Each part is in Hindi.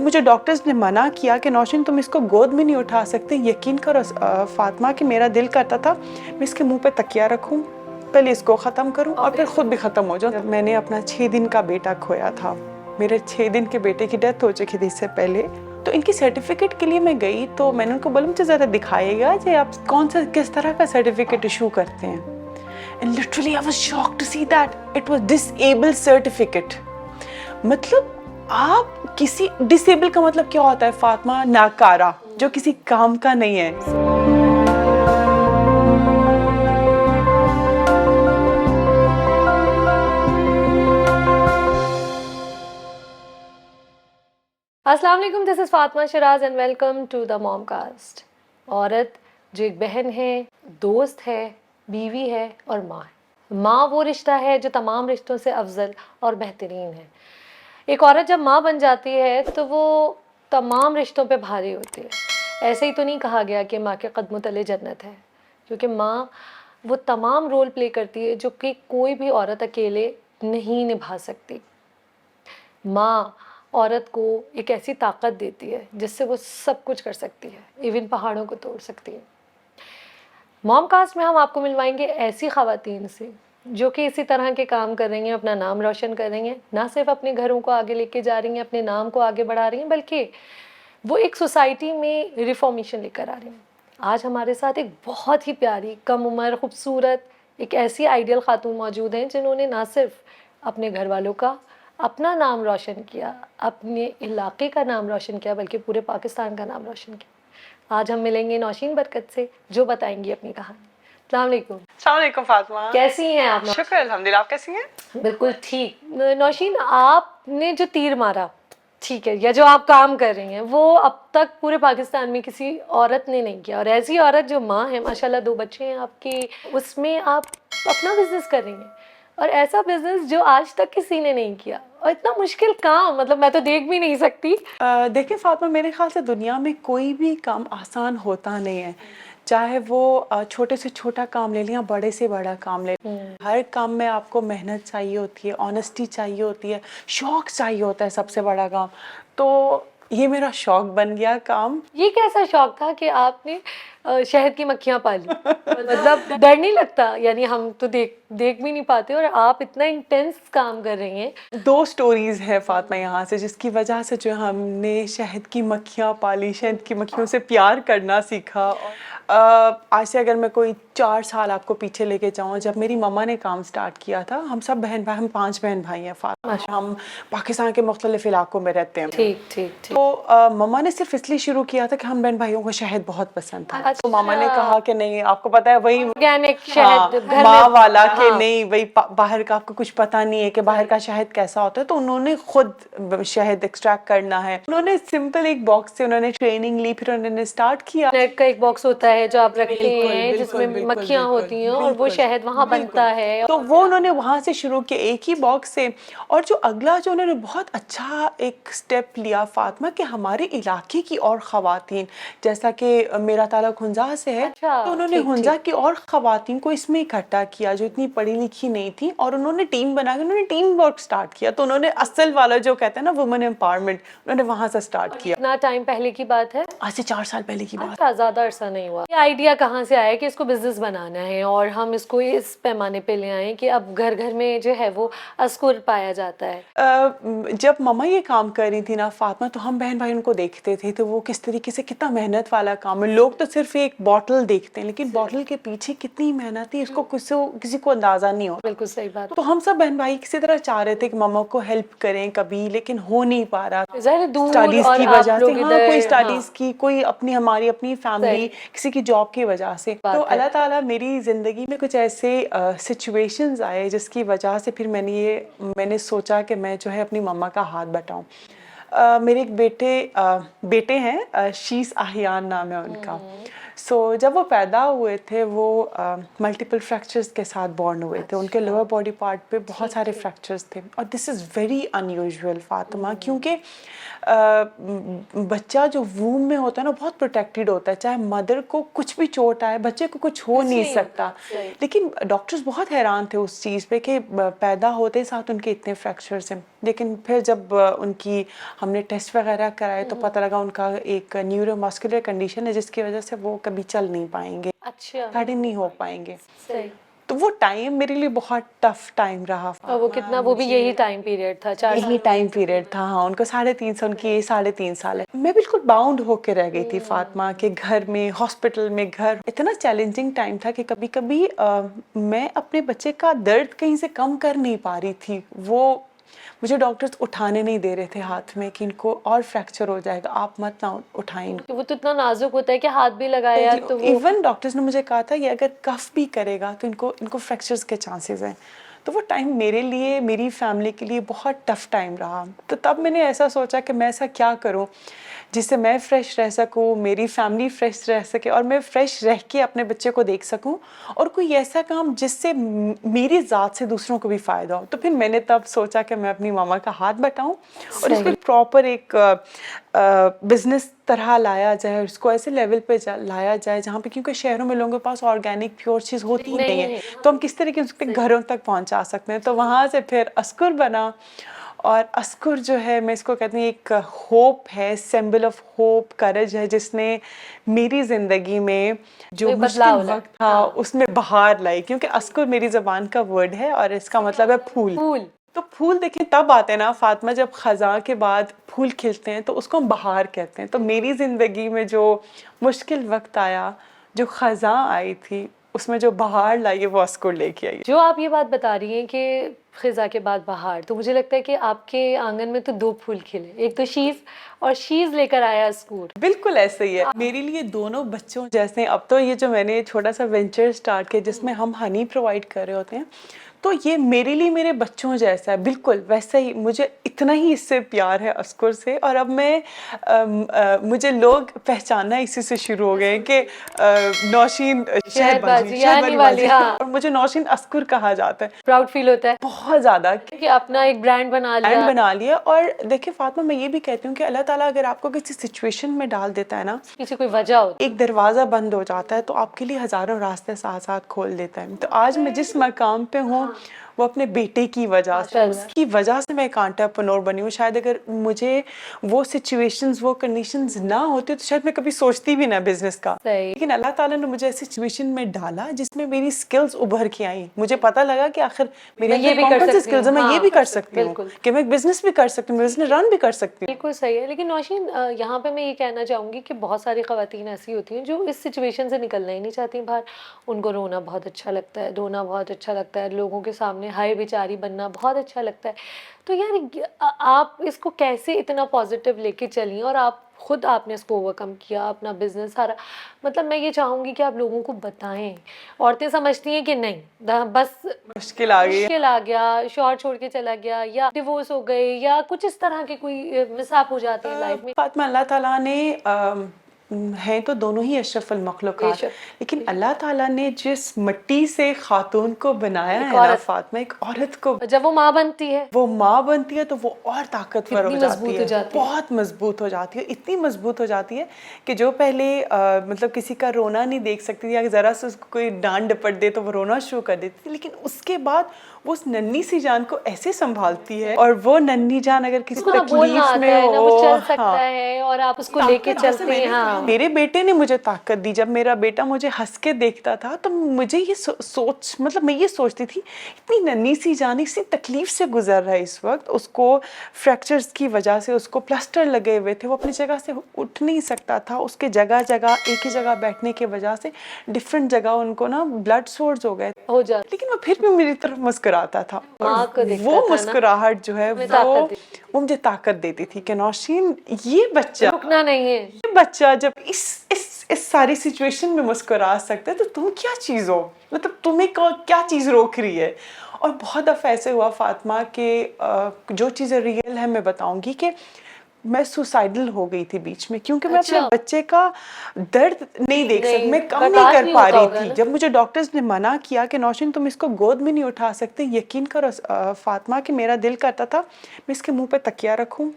मुझे डॉक्टर्स ने मना किया कि नौशीन तुम इसको गोद में नहीं उठा सकते, यकीन करो फातिमा कि मेरा दिल करता था मैं इसके मुंह पे तकिया रखूं, पहले इसको ख़त्म करूं और फिर खुद भी ख़त्म हो जाऊं। मैंने अपना 6 दिन का बेटा खोया था, मेरे 6 दिन के बेटे की डेथ हो चुकी थी इससे पहले। तो इनकी सर्टिफिकेट के लिए मैं गई तो मैंने उनको बोला मुझे ज़रा दिखाइएगा कि आप कौन सा किस तरह का सर्टिफिकेट इशू करते हैं। And literally I was shocked to see that it was disabled certificate. मतलब आप किसी डिसेबल का मतलब क्या होता है फातिमा? नाकारा, जो किसी काम का नहीं है। अस्सलाम वालेकुम, this is Fatima Sharaz and welcome to the Momcast. औरत जो एक बहन है, दोस्त है, बीवी है और माँ है। माँ वो रिश्ता है जो तमाम रिश्तों से अफजल और बेहतरीन है। एक औरत जब माँ बन जाती है तो वो तमाम रिश्तों पे भारी होती है। ऐसे ही तो नहीं कहा गया कि माँ के कदमों तले जन्नत है, क्योंकि माँ वो तमाम रोल प्ले करती है जो कि कोई भी औरत अकेले नहीं निभा सकती। माँ औरत को एक ऐसी ताकत देती है जिससे वो सब कुछ कर सकती है, इवन पहाड़ों को तोड़ सकती है। मॉमकास्ट में हम आपको मिलवाएंगे ऐसी ख़वातीन से जो कि इसी तरह के काम कर रही हैं, अपना नाम रोशन कर रही हैं, ना सिर्फ अपने घरों को आगे लेके जा रही हैं, अपने नाम को आगे बढ़ा रही हैं, बल्कि वो एक सोसाइटी में रिफॉर्मेशन लेकर आ रही हैं। आज हमारे साथ एक बहुत ही प्यारी, कम उम्र, खूबसूरत, एक ऐसी आइडियल खातून मौजूद हैं जिन्होंने ना सिर्फ अपने घर वालों का, अपना नाम रोशन किया, अपने इलाके का नाम रोशन किया, बल्कि पूरे पाकिस्तान का नाम रोशन किया। आज हम मिलेंगे नौशीन बरकत से, जो बताएंगी अपनी कहानी। अस्सलाम वालेकुम। अस्सलाम वालेकुम फातिमा, कैसी हैं आप? शुक्र अल्हम्दुलिल्लाह, आप कैसी हैं? बिल्कुल ठीक। नौशीन, आपने जो तीर मारा, ठीक है, या जो आप काम कर रही हैं, वो अब तक पूरे पाकिस्तान में किसी औरत ने नहीं किया। और ऐसी औरत जो माँ है, माशाल्लाह 2 बच्चे हैं आपके, उसमें आप अपना बिजनेस कर रही हैं, और ऐसा बिजनेस जो आज तक किसी ने नहीं किया, और इतना मुश्किल काम, मतलब मैं तो देख भी नहीं सकती। देखिए फातिमा, मेरे ख्याल से दुनिया में कोई भी काम आसान होता नहीं है, चाहे वो छोटे से छोटा काम ले लिया, बड़े से बड़ा काम ले। हर काम में आपको मेहनत चाहिए होती है, ऑनेस्टी चाहिए होती है, शौक चाहिए होता है सबसे बड़ा काम। तो ये मेरा शौक बन गया काम। ये कैसा शौक था कि आपने शहद की मक्खियाँ पाली? मतलब डर नहीं लगता? यानी हम तो देख भी नहीं पाते, और आप इतना इंटेंस काम कर रही हैं। 2 स्टोरीज है फातिमा यहाँ से, जिसकी वजह से जो हमने शहद की मक्खियाँ पाली, शहद की मक्खियों से प्यार करना सीखा। आज से अगर मैं कोई 4 साल आपको पीछे लेके जाऊँ, जब मेरी मम्मा ने काम स्टार्ट किया था, हम सब बहन भाई, हम 5 बहन भाई हैं फातिमा, हम पाकिस्तान के मुख्तलिफ इलाकों में रहते हैं। ठीक। तो मम्मा ने सिर्फ इसलिए शुरू किया था कि हम बहन भाइयों को शहद बहुत पसंद था। तो मम्मा ने कहा कि नहीं, आपको पता है वही ऑर्गेनिक शहद घर माँ में वाला के नहीं, वही बाहर का आपको कुछ पता नहीं है कि बाहर का शहद कैसा होता है। तो उन्होंने खुद शहद एक्सट्रैक्ट करना है, उन्होंने सिंपल एक बॉक्स से उन्होंने ट्रेनिंग ली, फिर उन्होंने स्टार्ट किया। नेट का एक बॉक्स होता है जो आप रखते हैं, जिसमें मक्खियाँ होती हैं, और वो शहद वहाँ बनता है। तो वो उन्होंने वहाँ से शुरू किया, एक ही बॉक्स से। और जो अगला जो उन्होंने बहुत अच्छा एक स्टेप लिया फातिमा, कि हमारे इलाके की और ख़वातीन, जैसा कि मेरा ताल्लुक हुंजा से है, अच्छा, तो उन्होंने हुंजा की और ख़वातीन को इसमें इकट्ठा किया जो इतनी पढ़ी लिखी नहीं थी, और उन्होंने टीम बना के उन्होंने टीम वर्क स्टार्ट किया। तो उन्होंने असल वाला जो कहते हैं ना वुमेन एम्पावरमेंट, उन्होंने वहाँ से स्टार्ट किया। कितना टाइम पहले की बात है? आज से 4 साल पहले की बात। अच्छा, ज़्यादा अरसा नहीं हुआ। ये आइडिया कहाँ से आया कि इसको बिजनेस बनाना है और हम इसको इस पैमाने पे ले आए कि अब घर घर में जो है वो अस्कुर पाया जाता है? जब मम्मा ये काम कर रही थी ना फातिमा, तो हम बहन भाई उनको देखते थे, तो वो किस तरीके से, कितना मेहनत वाला काम है। लोग तो सिर्फ एक बॉटल देखते हैं, लेकिन बॉटल के पीछे कितनी मेहनत है इसको किसी को अंदाजा नहीं होता। बिल्कुल सही बात। तो हम सब बहन भाई किसी तरह चाह रहे थे कि मम्मा को हेल्प करें कभी, लेकिन हो नहीं पा रहा, स्टडीज की वजह से। हाँ, कोई स्टडीज की, कोई हमारी अपनी फैमिली, किसी की जॉब की वजह से। तो अल्लाह ताला मेरी जिंदगी में कुछ ऐसे सिचुएशंस आए जिसकी वजह से फिर मैंने सोचा कि मैं जो है अपनी मम्मा का हाथ बटाऊं। मेरे एक बेटे हैं, शीस आहियान नाम है उनका। सो जब वो पैदा हुए थे, वो मल्टीपल फ्रैक्चर्स के साथ बॉर्न हुए थे। उनके लोअर बॉडी पार्ट पे बहुत सारे फ्रैक्चर्स थे, और this is very unusual Fatima, क्योंकि बच्चा जो वूम में होता है ना बहुत प्रोटेक्टेड होता है, चाहे मदर को कुछ भी चोट आए बच्चे को कुछ हो नहीं सकता। लेकिन डॉक्टर्स बहुत हैरान थे उस चीज़ पे कि पैदा होते साथ उनके इतने फ्रैक्चर्स हैं। लेकिन फिर जब उनकी हमने टेस्ट वगैरह कराए तो पता लगा उनका एक न्यूरोमस्कुलर कंडीशन है जिसकी वजह से वो कभी चल नहीं पाएंगे, अच्छा, खड़े नहीं हो पाएंगे। सही। तो वो टाइम मेरे लिए बहुत टफ टाइम रहा। और वो कितना, वो भी यही टाइम पीरियड था, 4 साल। यही टाइम पीरियड था। हाँ, उनको 3.5 साल, उनकी 3.5 साल है। मैं बिल्कुल बाउंड होके रह गई थी फातिमा के घर में, हॉस्पिटल में। घर इतना चैलेंजिंग टाइम था कि कभी कभी मैं अपने बच्चे का दर्द कहीं से कम कर नहीं पा रही थी। वो मुझे डॉक्टर्स उठाने नहीं दे रहे थे हाथ में कि इनको और फ्रैक्चर हो जाएगा, आप मत ना उठाएं इनको। वो तो इतना नाजुक होता है कि हाथ भी लगाया तो वो इवन डॉक्टर्स ने मुझे कहा था ये अगर कफ भी करेगा तो इनको फ्रैक्चर्स के चांसेस हैं। तो वो टाइम मेरे लिए, मेरी फैमिली के लिए बहुत टफ टाइम रहा। तो तब मैंने ऐसा सोचा कि मैं ऐसा क्या करूं जिससे मैं फ्रेश रह सकूं, मेरी फैमिली फ्रेश रह सके और मैं फ्रेश रह के अपने बच्चे को देख सकूं, और कोई ऐसा काम जिससे मेरी ज़ात से दूसरों को भी फ़ायदा हो। तो फिर मैंने तब सोचा कि मैं अपनी मामा का हाथ बटाऊं और इसको प्रॉपर एक बिजनेस तरह लाया जाए, उसको ऐसे लेवल पे लाया जाए जहाँ पे, क्योंकि शहरों में लोगों के पास ऑर्गेनिक प्योर चीज़ होती ही नहीं है, तो हम किस तरीके उसके घरों तक पहुँचा सकते हैं। तो वहाँ से फिर अस्कुर बना। और अस्कुर जो है, मैं इसको कहती हूँ एक होप है, सिंबल ऑफ होप, करेज है, जिसने मेरी ज़िंदगी में जो मुश्किल वक्त था उसमें बहार लाई। क्योंकि अस्कुर मेरी ज़बान का वर्ड है और इसका मतलब है फूल। तो फूल देखें तब आते हैं ना फातिमा, जब खज़ां के बाद फूल खिलते हैं, तो उसको हम बहार कहते हैं। तो मेरी ज़िंदगी में जो मुश्किल वक्त आया, जो खज़ां आई थी, उसमें जो बहार लाई है वो अस्कुर लेके आई। जो आप ये बात बता रही हैं कि खिजा के बाद बहार, तो मुझे लगता है कि आपके आंगन में तो 2 फूल खिले, एक तो शीज़ और शीज़ लेकर आया अस्कुर। बिल्कुल ऐसे ही है मेरे लिए, दोनों बच्चों जैसे। अब तो ये जो मैंने छोटा सा वेंचर स्टार्ट किया जिसमें हम हनी प्रोवाइड कर रहे होते हैं, तो ये मेरे लिए मेरे बच्चों जैसा है, बिल्कुल वैसा ही। मुझे इतना ही इससे प्यार है अस्कुर से। और अब मैं मुझे लोग पहचानना इसी से शुरू हो गए कि नौशीन शहरबाजी वाली, हाँ। और मुझे नौशीन अस्कुर कहा जाता है। प्राउड फील होता है बहुत ज़्यादा कि अपना एक ब्रांड बना लिया। और देखिए फातिमा, मैं ये भी कहती हूँ कि अल्लाह ताला अगर आपको किसी सिचुएशन में डाल देता है ना, पीछे कोई वजह होती है, एक दरवाज़ा बंद हो जाता है तो आपके लिए हज़ारों रास्ते साथ साथ खोल देता है। तो आज मैं जिस मकाम पे हूँ वो अपने बेटे की वजह से, उसकी वजह से मैं एक एंटरप्रेन्योर बनी हूँ। शायद अगर मुझे वो सिचुएशंस, वो कंडीशंस ना होती तो शायद मैं कभी सोचती भी ना बिजनेस का। लेकिन अल्लाह ताला ने मुझे ऐसी सिचुएशन में डाला जिसमें मेरी स्किल्स उभर के आई। मुझे पता लगा कि आखिर मेरे अंदर कौन सी स्किल्स है, मैं ये भी कर सकती हूँ कि मैं बिजनेस भी कर सकती हूँ, बिजनेस रन भी कर सकती हूँ। बिल्कुल सही है। लेकिन नौशीन, यहाँ पे मैं ये कहना चाहूँगी कि बहुत सारी ख़वातीन ऐसी होती हैं जो इस सिचुएशन से निकलना ही नहीं चाहती बाहर। उनको रोना बहुत अच्छा लगता है, रोना बहुत अच्छा लगता है, लोगों के सामने हाय बेचारी बनना बहुत अच्छा लगता है। तो यार आप इसको कैसे इतना पॉजिटिव लेके चली, और आप खुद आपने इसको ओवरकम किया, अपना बिजनेस सारा। मतलब मैं ये चाहूँगी कि आप लोगों को बताएं। औरतें समझती हैं कि नहीं, बस मुश्किल आ गया, शौहर छोड़ के चला गया, या डिवोर्स हो गए, या कुछ इस तरह के कोई मिसहैप हो जाते हैं लाइफ में। फातिमा, अल्लाह ताला ने हैं तो दोनों ही अशरफुल मखलूक़ात, लेकिन अल्लाह ताला ने जिस मिट्टी से खातून को बनाया है ना फातिमा, एक औरत को जब वो माँ बनती है, तो वो और ताकतवर हो जाती है, बहुत मजबूत हो जाती है। इतनी मजबूत हो जाती है कि जो पहले मतलब किसी का रोना नहीं देख सकती थी, या ज़रा से उसको कोई डांट डपट दे तो वो रोना शुरू कर देती थी, लेकिन उसके बाद वो उस नन्ही सी जान को ऐसे संभालती है। और वो नन्ही जान अगर किसी तकलीफ में हो, वो चल सकता है और आप उसको लेके चलते हैं। हाँ, मेरे बेटे ने मुझे ताकत दी। जब मेरा बेटा मुझे हंस के देखता था तो मुझे ये सोच, मतलब मैं ये सोचती थी, इतनी नन्ही सी जान इसी तकलीफ से गुजर रहा है इस वक्त, उसको फ्रैक्चर्स की वजह से उसको प्लास्टर लगे हुए थे, वो अपनी जगह से उठ नहीं सकता था, उसके जगह जगह एक ही जगह बैठने की वजह से डिफरेंट जगह उनको ना ब्लड सोर्स हो गए हो जाते, लेकिन वो फिर भी मेरी तरफ मुस्कुराता था। वो मुस्कुराहट जो है वो मुझे ताकत देती थी कि नौशीन, ये बच्चा रुकना नहीं है, ये बच्चा जब इस सारी सिचुएशन में मुस्कुरा सकता है तो तुम क्या चीज़ हो, मतलब तुम्हें क्या चीज़ रोक रही है। और बहुत दफ़ा ऐसे हुआ फातिमा के जो चीज़ें रियल है मैं बताऊंगी कि मैं सुसाइडल हो गई थी बीच में, क्योंकि मैं अपने बच्चे का दर्द नहीं देख सकती, मैं कम नहीं कर पा रही थी। जब मुझे डॉक्टर्स ने मना किया कि नौशीन तुम इसको गोद में नहीं उठा सकते, यकीन करो फातिमा कि मेरा दिल करता था मैं इसके मुंह पे तकिया रखूं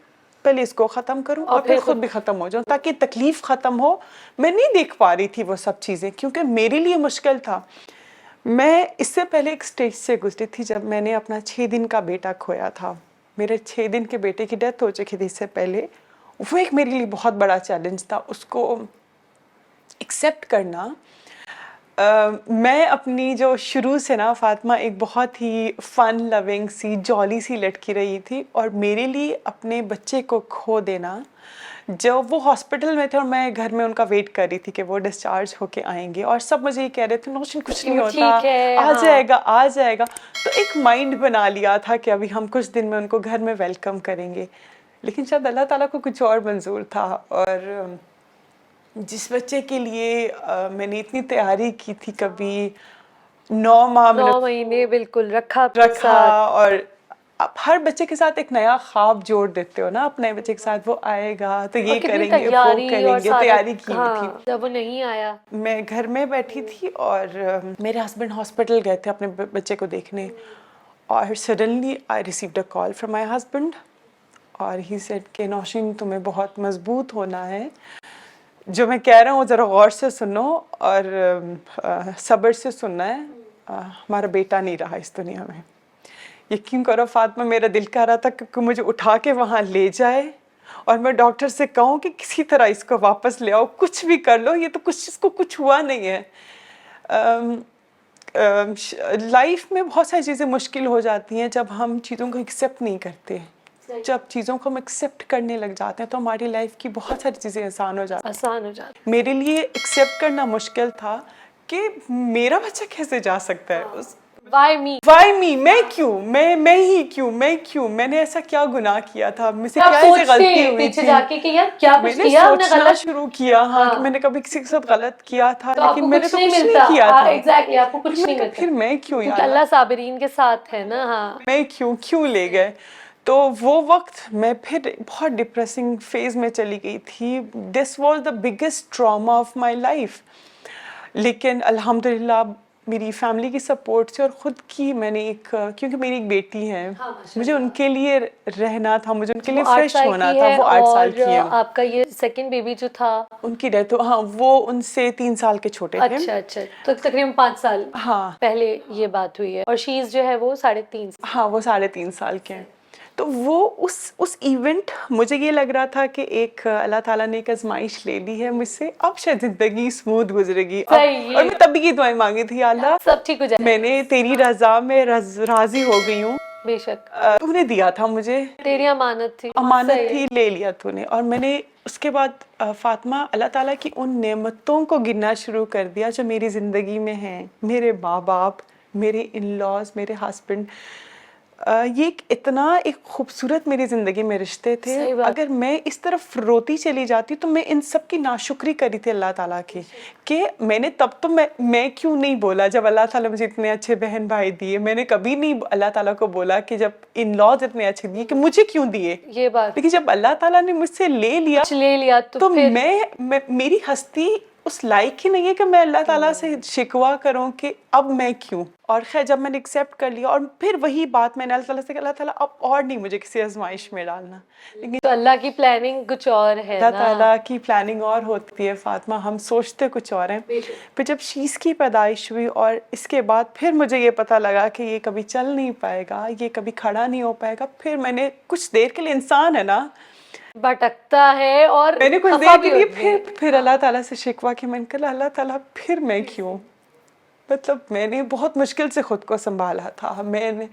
पहले इसको ख़त्म करूं और फिर खुद भी ख़त्म हो जाऊं, ताकि तकलीफ़ ख़त्म हो। मैं नहीं देख पा रही थी वो सब चीज़ें, क्योंकि मेरे लिए मुश्किल था। मैं इससे पहले एक स्टेज से गुजरी थी जब मैंने अपना 6 दिन का बेटा खोया था। मेरे 6 दिन के बेटे की डेथ हो चुकी थी इससे पहले। वो एक मेरे लिए बहुत बड़ा चैलेंज था, उसको एक्सेप्ट करना। मैं अपनी जो शुरू से ना फ़ातिमा एक बहुत ही फ़न लविंग सी जॉली सी लड़की रही थी, और मेरे लिए अपने बच्चे को खो देना, जब वो हॉस्पिटल में थे और मैं घर में उनका वेट कर रही थी कि वो डिस्चार्ज होके आएंगे, और सब मुझे ये कह रहे थे नौशीन कुछ नहीं होता, आ जाएगा आ जाएगा। तो एक माइंड बना लिया था कि अभी हम कुछ दिन में उनको घर में वेलकम करेंगे, लेकिन शायद अल्लाह ताला को कुछ और मंजूर था। और जिस बच्चे के लिए मैंने इतनी तैयारी की थी, कभी 9 माह 9 महीने बिल्कुल रखा और आप हर बच्चे के साथ एक नया ख्वाब जोड़ देते हो ना, अपने बच्चे के साथ वो आएगा तो ये करेंगे वो करेंगे, तैयारी की थी। जब वो नहीं आया, मैं घर में बैठी थी और मेरे हस्बैंड हॉस्पिटल गए थे अपने बच्चे को देखने, और suddenly I received a call from my husband, और ही सेड कि नौशीन तुम्हें बहुत मजबूत होना है, जो मैं कह रहा हूँ ज़रा गौर से सुनो और सब्र से सुनना है। हमारा बेटा नहीं रहा इस दुनिया में। यकीन करो फातिमा, मेरा दिल कर रहा था कि मुझे उठा के वहाँ ले जाए और मैं डॉक्टर से कहूँ कि किसी तरह इसको वापस ले आओ, कुछ भी कर लो, ये तो कुछ इसको कुछ हुआ नहीं है। लाइफ में बहुत सारी चीज़ें मुश्किल हो जाती हैं जब हम चीज़ों को एक्सेप्ट नहीं करते। जब चीज़ों को हम एक्सेप्ट करने लग जाते हैं तो हमारी लाइफ की बहुत सारी चीज़ें आसान हो जाती। मेरे लिए एक्सेप्ट करना मुश्किल था कि मेरा बच्चा कैसे जा सकता है। Why me? Why me? मैं क्यों? मैंने ऐसा क्या गुनाह किया था? मुझसे क्या ऐसी गलती हुई थी? जाके कि यार क्या कुछ किया हमने गलत? सोचना शुरू किया हाँ कि मैंने कभी किसी के साथ गलत किया था, तो लेकिन मैंने तो कुछ नहीं किया था। एग्जैक्टली, आपको कुछ नहीं मिलता। फिर मैं क्यों यार? अल्लाह साबिरीन के साथ है ना। हाँ, मैं क्यों ले गए? तो वो वक्त मैं फिर बहुत डिप्रेसिंग फेज में चली गई थी। This was the biggest trauma of my life. लेकिन अल्हम्दुलिल्लाह मेरी फैमिली की सपोर्ट से और ख़ुद की मैंने एक, क्योंकि मेरी एक बेटी है, मुझे उनके लिए रहना था, मुझे उनके लिए फ्रेश होना था। वो 8 साल की है। आपका ये सेकंड बेबी जो था उनकी डेथ, हाँ वो उनसे 3 साल के छोटे थे। अच्छा, तो तकरीबन 5 साल हाँ पहले ये बात हुई है। और शीज जो है वो 3.5। हाँ वो 3.5 साल के हैं। तो वो उस इवेंट, मुझे ये लग रहा था कि एक अल्लाह ताला ने एक आजमाइश ले ली है मुझसे, अब शायद जिंदगी स्मूथ गुजरेगी। और मैं तभी की दुआएं मांगी थी, अल्लाह सब ठीक हो जाए, मैंने तेरी रजा में राजी हो गई हूँ। बेशक तूने दिया था मुझे, तेरी अमानत थी, ले लिया तूने। और मैंने उसके बाद फातिमा अल्लाह ताला की उन नेमतों को गिनना शुरू कर दिया जो मेरी ज़िंदगी में हैं। मेरे माँ बाप, मेरे इन लॉज, मेरे हस्बैंड, ये इतना एक खूबसूरत मेरी ज़िंदगी में रिश्ते थे। अगर मैं इस तरफ रोती चली जाती तो मैं इन सब की नाशुक्री करी थी अल्लाह ताला की, कि मैंने तब तो मैं क्यों नहीं बोला जब अल्लाह ताला मुझे इतने अच्छे बहन भाई दिए। मैंने कभी नहीं अल्लाह ताला को बोला कि जब इन लॉज इतने अच्छे दिए कि मुझे क्यों दिए ये बात। लेकिन जब अल्लाह ताला ने मुझसे ले लिया तो मेरी हस्ती उस लायक ही नहीं है कि मैं अल्लाह ताला से शिकवा करूं कि अब मैं क्यों। और खैर जब मैंने एक्सेप्ट कर लिया, और फिर वही बात मैंने अल्लाह ताला से, अल्लाह ताला अब और नहीं मुझे किसी आजमाइश में डालना। लेकिन तो अल्लाह की प्लानिंग कुछ और है ना। अल्लाह ताला की प्लानिंग और होती है फातिमा, हम सोचते कुछ और हैं। फिर जब शीज़ की पैदाइश हुई और इसके बाद फिर मुझे ये पता लगा कि ये कभी चल नहीं पाएगा, ये कभी खड़ा नहीं हो पाएगा। फिर मैंने कुछ देर के लिए, इंसान है ना, भटकता है, और मैंने कुछ देर के लिए फिर अल्लाह ताला से शिकवा कि मैंने कहा अल्लाह ताला फिर मैं क्यों। मतलब मैंने बहुत मुश्किल से खुद को संभाला था। मैंने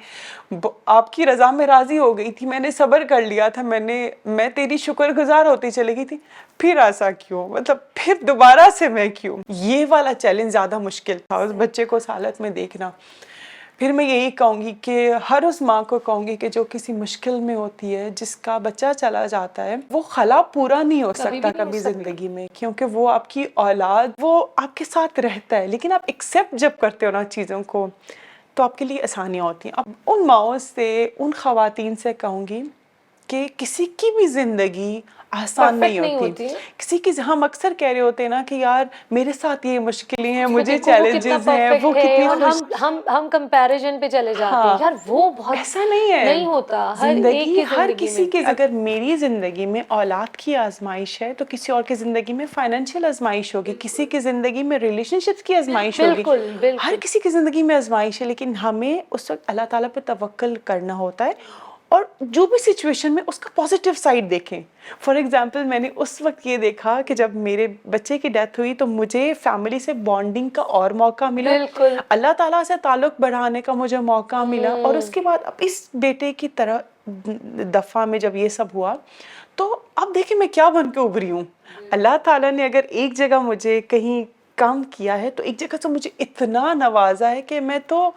आपकी रज़ा में राज़ी हो गई थी, मैंने सब्र कर लिया था, मैं तेरी शुक्रगुजार होती चली गई थी। फिर ऐसा क्यों, मतलब फिर दोबारा से मैं क्यों। ये वाला चैलेंज ज़्यादा मुश्किल था, उस बच्चे को उस हालत में देखना। फिर मैं यही कहूँगी कि हर उस माँ को कहूँगी कि जो किसी मुश्किल में होती है, जिसका बच्चा चला जाता है, वो खला पूरा नहीं हो सकता कभी ज़िंदगी में, क्योंकि वो आपकी औलाद, वो आपके साथ रहता है। लेकिन आप एक्सेप्ट जब करते हो ना चीज़ों को, तो आपके लिए आसानियाँ होती हैं। अब उन माओं से, उन ख़वातीन से कहूँगी कि किसी की भी जिंदगी आसान नहीं Perfect नहीं होती। होती है। किसी की, हम अक्सर कह रहे होते हैं ना कि यार मेरे साथ ये मुश्किलें हैं, तो मुझे देखो वो कितना चैलेंजेस हैं, परफेक्ट वो है कितनी और खुश। हम कंपैरिजन पे चले जाते हैं हाँ, यार, वो बहुत ऐसा नहीं है। नहीं होता हर एक जिंदगी की हर जिंदगी किसी में। की, अगर मेरी जिंदगी में औलाद की आजमाइश है तो किसी और की जिंदगी में फाइनेंशियल आजमाइश होगी, किसी की जिंदगी में रिलेशनशिप्स की आजमाइश होगी। बिल्कुल हर बिल्कुल। किसी की जिंदगी में आजमाइश है, लेकिन हमें उस वक्त अल्लाह ताला पे तवक्कल करना होता है और जो भी सिचुएशन में उसका पॉजिटिव साइड देखें। फॉर एग्जाम्पल, मैंने उस वक्त ये देखा कि जब मेरे बच्चे की डेथ हुई तो मुझे फैमिली से बॉन्डिंग का और मौका मिला, बिल्कुल। अल्लाह ताला से ताल्लुक बढ़ाने का मुझे मौका मिला। और उसके बाद अब इस बेटे की तरह दफ़ा में जब ये सब हुआ तो अब देखिए मैं क्या बन के उभरी हूँ। अल्लाह ताला ने अगर एक जगह मुझे कहीं काम किया है तो एक जगह से मुझे इतना नवाजा है कि मैं तो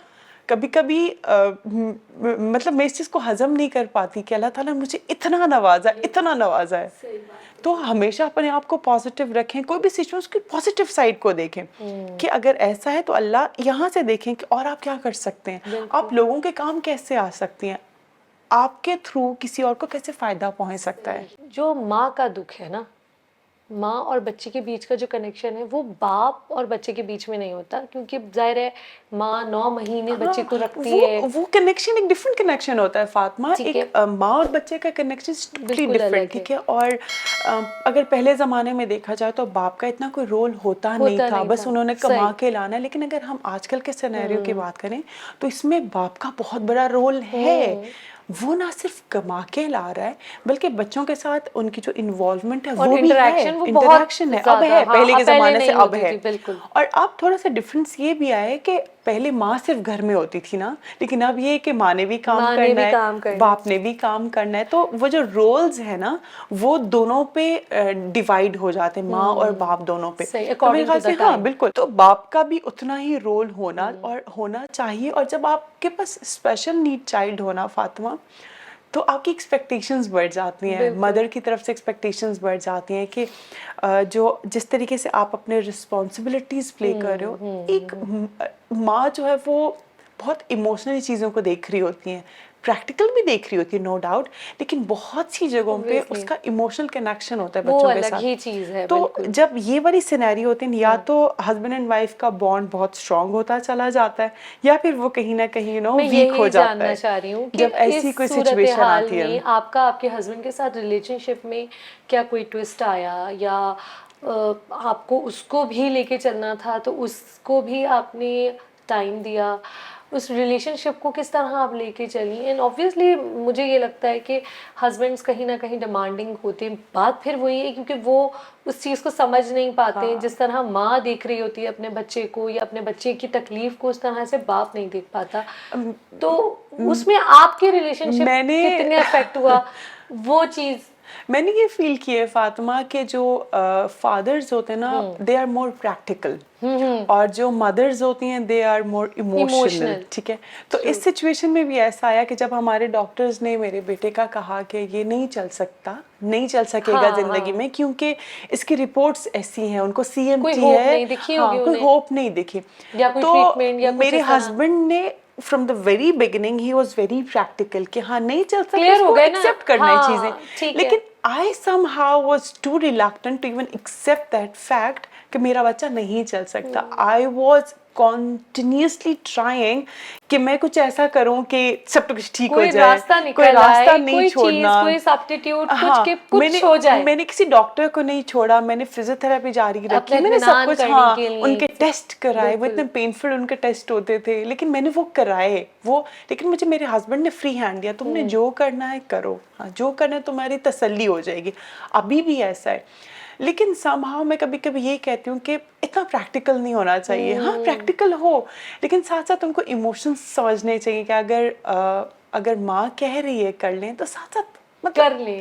कभी कभी मतलब मैं इस चीज़ को हजम नहीं कर पाती कि अल्लाह ताला ने मुझे इतना नवाजा है। तो हमेशा अपने आप को पॉजिटिव रखें, कोई भी सिचुएशन की पॉजिटिव साइड को देखें कि अगर ऐसा है तो अल्लाह यहाँ से देखें कि और आप क्या कर सकते हैं, आप लोगों के काम कैसे आ सकती हैं, आपके थ्रू किसी और को कैसे फ़ायदा पहुँच सकता है। जो माँ का दुख है ना, माँ और बच्चे के बीच का जो कनेक्शन है वो बाप और बच्चे के बीच में नहीं होता, क्योंकि जाहिर है माँ 9 महीने बच्चे को रखती है। वो कनेक्शन एक डिफरेंट कनेक्शन होता है फातिमा। ठीक है। एक माँ और बच्चे का कनेक्शन टोटली बिल्कुल अलग डिफरेंट, ठीक है। और अगर पहले ज़माने में देखा जाए तो बाप का इतना कोई रोल होता नहीं था, बस उन्होंने कमा के लाना है। लेकिन अगर हम आजकल के सिनेरियो की बात करें तो इसमें बाप का बहुत बड़ा रोल है। वो ना सिर्फ कमा के ला रहा है बल्कि बच्चों के साथ उनकी जो इन्वॉल्वमेंट है और वो भी है, इंटरेक्शन वो बहुत इंटरेक्शन है, अब ज़्यादा, है, हाँ, पहले के पहले ज़माने से नहीं अब होती है। थी, बिल्कुल। और अब थोड़ा सा डिफरेंस ये भी आया है कि पहले माँ सिर्फ घर में होती थी ना, लेकिन अब ये है कि माँ ने भी काम माँ ने करना भी है, काम करना है। बाप ने भी काम करना है। तो वो जो रोल्स है ना वो दोनों पे डिवाइड हो जाते हैं, माँ और बाप दोनों पे। सही, तो मेरे according ख्याल to the से हाँ time। बिल्कुल, तो बाप का भी उतना ही रोल होना और होना चाहिए। और जब आपके पास स्पेशल नीड चाइल्ड होना फातिमा, तो आपकी एक्सपेक्टेशंस बढ़ जाती हैं, बिल्कुल। मदर की तरफ से एक्सपेक्टेशंस बढ़ जाती हैं कि जो जिस तरीके से आप अपने रिस्पॉन्सिबिलिटीज़ प्ले कर रहे हो, एक माँ जो है वो बहुत इमोशनली चीज़ों को देख रही होती हैं, प्रैक्टिकल भी देख रही होती है नो डाउट, लेकिन बहुत सी जगहों पे Obviously। उसका इमोशनल कनेक्शन होता है वो बच्चों के अलग साथ। ही चीज़ है, तो बिल्कुल। जब ये वाली सिनेरियो होते हैं, या तो हस्बैंड एंड वाइफ का बॉन्ड बहुत स्ट्रांग होता चला जाता है या फिर वो कहीं ना कहीं मैं वीक हो यही जाता जानना है चाह रही हूँ कि जब ऐसी इस कोई सूरत सिचुएशन हाल आती है। में आपका आपके हस्बैंड के साथ रिलेशनशिप में क्या कोई ट्विस्ट आया, या आपको उसको भी लेके चलना था तो उसको भी आपने टाइम दिया, उस रिलेशनशिप को किस तरह आप लेके चली? एंड ऑब्वियसली मुझे ये लगता है कि हस्बैंड्स कहीं ना कहीं डिमांडिंग होते हैं। बात फिर वही है क्योंकि वो उस चीज़ को समझ नहीं पाते हैं, जिस तरह माँ देख रही होती है अपने बच्चे को या अपने बच्चे की तकलीफ को, उस तरह से बाप नहीं देख पाता। तो उसमें आपके रिलेशनशिप कितने अफेक्ट हुआ वो चीज़? मैंने ये फील किया है फातिमा कि जो फादर्स होते हैं ना दे आर मोर प्रैक्टिकल, और जो मदर्स होती हैं दे आर मोर इमोशनल, ठीक है। तो इस सिचुएशन में भी ऐसा आया कि जब हमारे डॉक्टर्स ने मेरे बेटे का कहा कि ये नहीं चल सकता, नहीं चल सकेगा जिंदगी में, क्योंकि इसकी रिपोर्ट्स ऐसी हैं, उनको सीएमटी है, नहीं दिखी हाँ, होगी कोई होप नहीं दिखी, या कोई तो ट्रीटमेंट या कुछ मेरे इस तरह? हस्बैंड ने from the very beginning he was very practical कि हाँ नहीं चल सकता, Clear हो उसको गए ना? एक्सेप्ट करना है हाँ, चीजें। ठीक है। लेकिन I somehow was too reluctant to even accept that fact कि मेरा बच्चा नहीं चल सकता। I was continuously trying कि मैं कुछ ऐसा करूं कि सब कुछ ठीक हो कोई जाए, रास्ता कोई निकल रास्ता आए, नहीं कोई छोड़ना, चीज, कोई सब्स्टिट्यूट, हाँ, कुछ हो जाए। मैंने किसी डॉक्टर को नहीं छोड़ा, मैंने फिजियोथेरेपी जारी रखी, अपने मैंने सब इत्मीनान कुछ, करने हाँ, के लिए। उनके टेस्ट कराए, वो बिल्कुल। इतने पेनफुल उनके टेस्ट होते थे, लेकिन मैंने वो कराए वो। लेकिन मुझे मेरे हस्बैंड ने फ्री हैंड दिया, तुमने जो करना है करो, हाँ, जो करना है तुम्हारी तसल्ली हो जाएगी। अभी भी ऐसा है, लेकिन somehow मैं कभी कभी ये कहती हूँ कि इतना प्रैक्टिकल नहीं होना चाहिए। हाँ प्रैक्टिकल हो, लेकिन साथ साथ उनको इमोशंस समझने चाहिए कि अगर माँ कह रही है कर लें तो साथ साथ मतलब कर ले।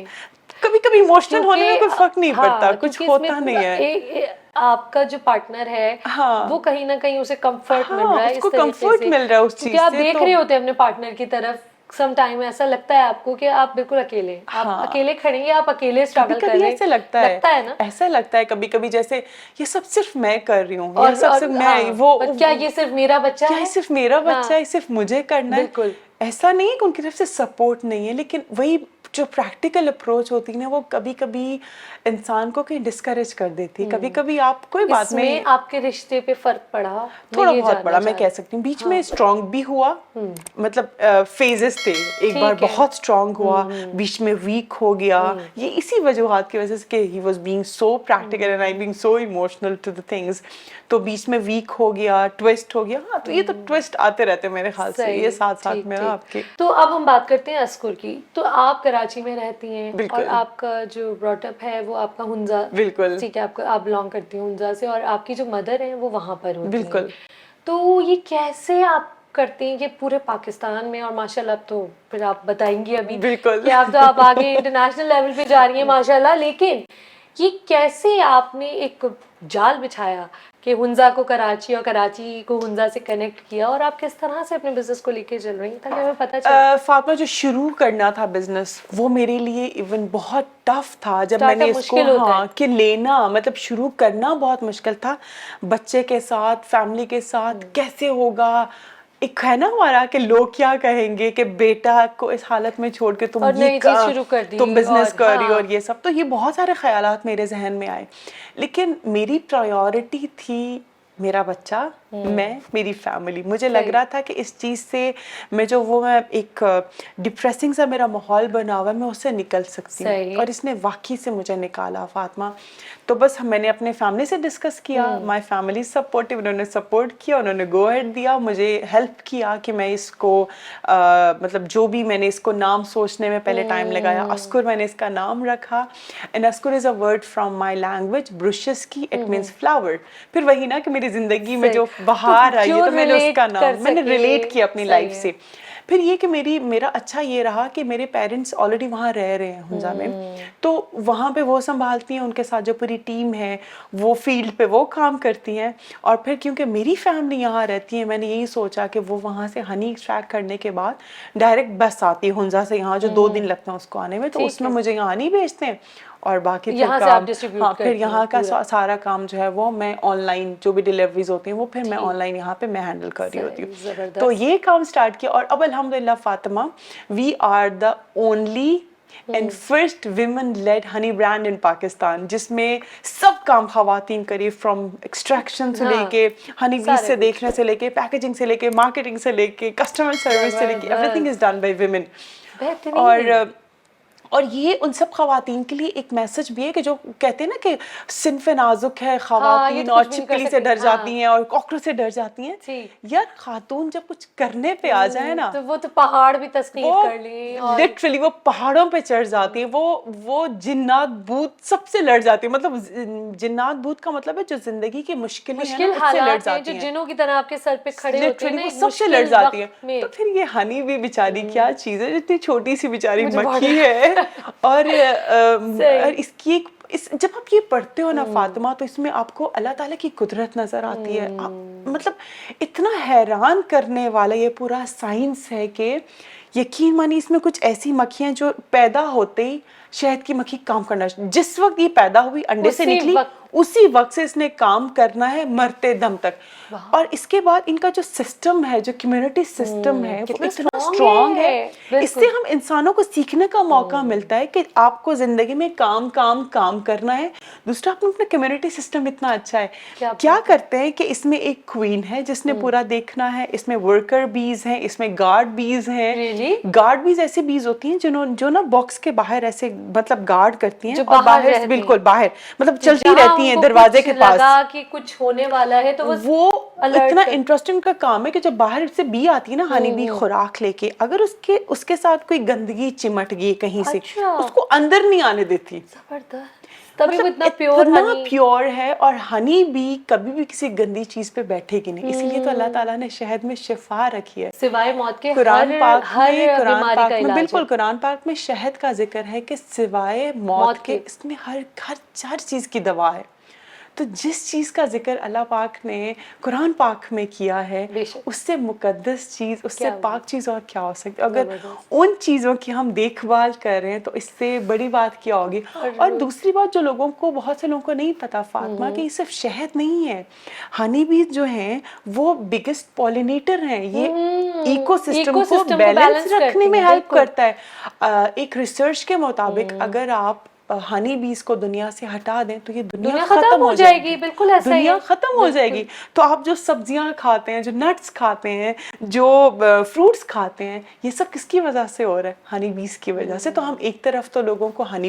कभी कभी इमोशनल होने में कोई फर्क नहीं हाँ, पड़ता, कुछ होता नहीं है। आपका जो पार्टनर है, हाँ, वो कहीं ना कहीं उसे कंफर्ट मिल रहा है, उसको इस तरीके कंफर्ट से। मिल रहा है उस क्योंकि चीज आप से, देख तो रहे होते हैं अपने पार्टनर की तरफ, सम टाइम ऐसा लगता है आपको कि आप बिल्कुल अकेले, आप अकेले खड़े हैं, आप अकेले स्ट्रगल कर रहे हैं। ऐसे लगता है ना, ऐसा लगता है कभी कभी जैसे ये सब सिर्फ मैं कर रही हूँ, या सब सिर्फ मैं, वो क्या ये सिर्फ मेरा बच्चा है, क्या सिर्फ मेरा बच्चा है, सिर्फ मुझे करना है। बिल्कुल। ऐसा नहीं है कि उनकी तरफ से सपोर्ट नहीं है, लेकिन वही जो प्रैक्टिकल अप्रोच होती है ना वो कभी कभी इंसान को कहीं डिस्करेज कर देती है। कभी कभी आप कोई बात नहीं, इसमें आपके रिश्ते पे फर्क पड़ा? थोड़ा ये बहुत जानना बड़ा मैं चाह कह सकती हूँ। बीच में स्ट्रांग भी हुआ, मतलब फेजेस थे। एक बार ठीक है। बहुत स्ट्रांग हुआ, बीच में वीक हो गया। ये इसी वजूहात की वजह से कि he was being so practical and I being so emotional to the things, तो बीच में वीक हो गया, ट्विस्ट हो गया। हाँ, तो ये तो ट्विस्ट आते रहते हैं मेरे ख्याल से, ये साथ साथ ठीक में ठीक। आपके। तो अब हम बात करते हैं अस्कुर की। तो आप कराची में रहती हैं और बिल्कुल। आपका जो ब्रॉटअप है वो आपका हुंजा, बिल्कुल। ठीक है, आपका आप बिलोंग करती हैं हुंजा से और आपकी जो मदर है वो वहाँ पर होती हैं। बिल्कुल। तो ये कैसे आप करती हैं कि पूरे पाकिस्तान में, और माशाल्लाह अब तो फिर आप बताएंगी अभी बिल्कुल। कि आप आगे इंटरनेशनल लेवल पे जा रही हैं माशाल्लाह, लेकिन ये कैसे आपने एक जाल बिछाया कि हुंजा को कराची और कराची को हुंजा से कनेक्ट किया, और आप किस तरह से अपने बिजनेस को लेके चल रही हैं ताकि हमें पता चले? फातिमा, जो शुरू करना था बिजनेस वो मेरे लिए इवन बहुत टफ था जब मैंने स्टार्टअप इसको, मुश्किल होता हाँ, है। कि लेना, मतलब शुरू करना बहुत मुश्किल था। बच्चे के साथ, फैमिली के साथ कैसे होगा। एक है ना हमारा कि लोग क्या कहेंगे कि बेटा को इस हालत में छोड़ के तुम और ये नई चीज शुरू कर दी तुम बिजनेस और कर रही हो हाँ। और ये सब, तो ये बहुत सारे ख्यालात मेरे जहन में आए। लेकिन मेरी प्रायोरिटी थी मेरा बच्चा, मैं, मेरी फैमिली। मुझे लग सही। रहा था कि इस चीज़ से मैं एक डिप्रेसिंग सा मेरा माहौल बना हुआ है, मैं उससे निकल सकती हूँ। सही। और इसने वाकई से मुझे निकाला फातिमा। तो बस मैंने अपने फैमिली से डिस्कस किया, माय फैमिली सपोर्टिव, उन्होंने सपोर्ट किया, उन्होंने गो अहेड दिया, मुझे हेल्प किया कि मैं इसको मतलब जो भी मैंने इसको नाम सोचने में पहले टाइम लगाया। अस्कुर मैंने इसका नाम रखा। And Askur is a word from my language Burushaski, it means flower. फिर वही ना कि मेरी जिंदगी में जो बाहर आई है तो मैंने उसका नाम मैंने रिलेट किया अपनी लाइफ से। फिर ये कि मेरा अच्छा ये रहा कि मेरे पेरेंट्स ऑलरेडी वहाँ रह रहे हैं हुंजा में, तो वहाँ पे वो संभालती हैं, उनके साथ जो पूरी टीम है वो फील्ड पे वो काम करती हैं। और फिर क्योंकि मेरी फैमिली यहाँ रहती है, मैंने यही सोचा कि वो वहाँ से हनी एक्सट्रैक्ट करने के बाद डायरेक्ट बस आती है हुंजा से यहाँ, जो 2 दिन लगते हैं उसको आने में, तो उसमें मुझे यहाँ हनी भेजते हैं और बाकी फिर यहाँ से काम, आप डिस्ट्रीब्यूट हाँ, फिर करती यहाँ हैं का पूरा। सारा काम जो है वो मैं ऑनलाइन, जो भी डिलीवरीज होती हैं वो फिर मैं ऑनलाइन यहाँ पे मैं हैंडल कर रही होती हूँ। जबरदस्त। तो ये काम स्टार्ट किया और अब अल्हम्दुलिल्लाह Fatima, we are the only and first women led honey brand in Pakistan, जिसमें सब काम खवातीन करी, फ्रॉम एक्सट्रैक्शन से लेके हनी बीज से देखने से लेके पैकेजिंग से लेके मार्केटिंग से लेके कस्टमर सर्विस से लेके everything is done by women. और ये उन सब खवातीन के लिए एक मैसेज भी है कि जो कहते हैं ना कि सिन्फ नाजुक है खवातीन, तो और कुछ भी नहीं छिपकली कर से डर सकती। जाती हैं और कॉकरोच से डर जाती हैं। यार खातून जब कुछ करने पे आ जाए ना, तो वो तो पहाड़ भी तस्लीम कर ली, और लिटरली वो पहाड़ों पे चढ़ जाती है। वो जिन्नात भूत सबसे लड़ जाती है। मतलब जिन्नात भूत का मतलब है जो जिंदगी की मुश्किलें हैं ना, उससे लड़ जाती जो हैं, जिनों की तरह आपके सर पे खड़े होते हैं ना, वो एक सबसे लड़ मुश्किल जाती है। वक्त में। तो फिर ये हनी भी बेचारी क्या चीज़ है, इतनी छोटी सी बेचारी मुझे मक्खी है। और इसकी जब आप ये पढ़ते हो ना फातिमा, तो इसमें आपको अल्लाह ताला की कुदरत नजर आती है। मतलब इतना हैरान करने वाला ये पूरा साइंस है कि यकीन मानिए इसमें कुछ ऐसी मक्खियां जो पैदा होते ही शहद की मक्खी काम करना, जिस वक्त ये पैदा हुई अंडे से निकली उसी वक्त से इसने काम करना है मरते दम तक। और इसके बाद इनका जो सिस्टम है, जो कम्युनिटी सिस्टम है, वो इतना स्ट्रॉन्ग है। इससे हम इंसानों को सीखने का मौका मिलता है कि आपको जिंदगी में काम काम काम करना है। दूसरा, अपना कम्युनिटी सिस्टम इतना अच्छा है। क्या करते हैं कि इसमें एक क्वीन है जिसने पूरा देखना है, इसमें वर्कर बीज हैं, इसमें गार्ड बीज हैं। गार्ड बीज ऐसी बीज होती हैं जो ना बॉक्स के बाहर ऐसे मतलब गार्ड करती हैं, और बाहर से बिल्कुल बाहर मतलब चलती रहती हैं दरवाजे के पास। लगा कि कुछ होने वाला है तो वो इतना इंटरेस्टिंग का काम है कि जब बाहर से बी आती है ना, हनी बी खुराक लेके, अगर उसके साथ कोई गंदगी चिमट गई कहीं से, उसको अंदर नहीं आने देती। जबरदस्त। तभी मतलब इतना प्योर है। और हनी भी कभी भी किसी गंदी चीज पे बैठेगी नहीं, इसीलिए तो अल्लाह ताला ने शहद में शिफा रखी है। सिवाय मौत के कुरान पाक में इलाज बिल्कुल कुरान पाक में शहद का जिक्र है कि सिवाय मौत के इसमें हर चीज की दवा है। तो जिस चीज का जिक्र अल्लाह पाक ने कुरान पाक में किया है, उससे मुकद्दस चीज, उससे पाक चीज और क्या हो सकती है। अगर उन चीजों की हम देखभाल कर रहे हैं तो इससे बड़ी बात क्या होगी। और दूसरी बात जो बहुत से लोगों को नहीं पता फातिमा, कि ये सिर्फ शहद नहीं है। हनी बीज जो हैं वो बिगेस्ट पॉलिनेटर हैं। ये इकोसिस्टम को ecosystem को बैलेंस balance रखने करती में हैं, हेल्प बिल्कुल। करता है। एक रिसर्च के मुताबिक अगर आप हनी बीज को दुनिया से हटा दें तो ये दुनिया दुनिया खत्म हो जाएगी, बिल्कुल ऐसा ही दुनिया है, खत्म हो बिल्कुल। जाएगी। तो आप जो सब्जियां खाते हैं, जो नट्स खाते हैं, जो फ्रूट्स खाते हैं, ये सब किसकी वजह से हो रहा है? हनी बीज की वजह से। तो हम एक तरफ तो लोगों को हनी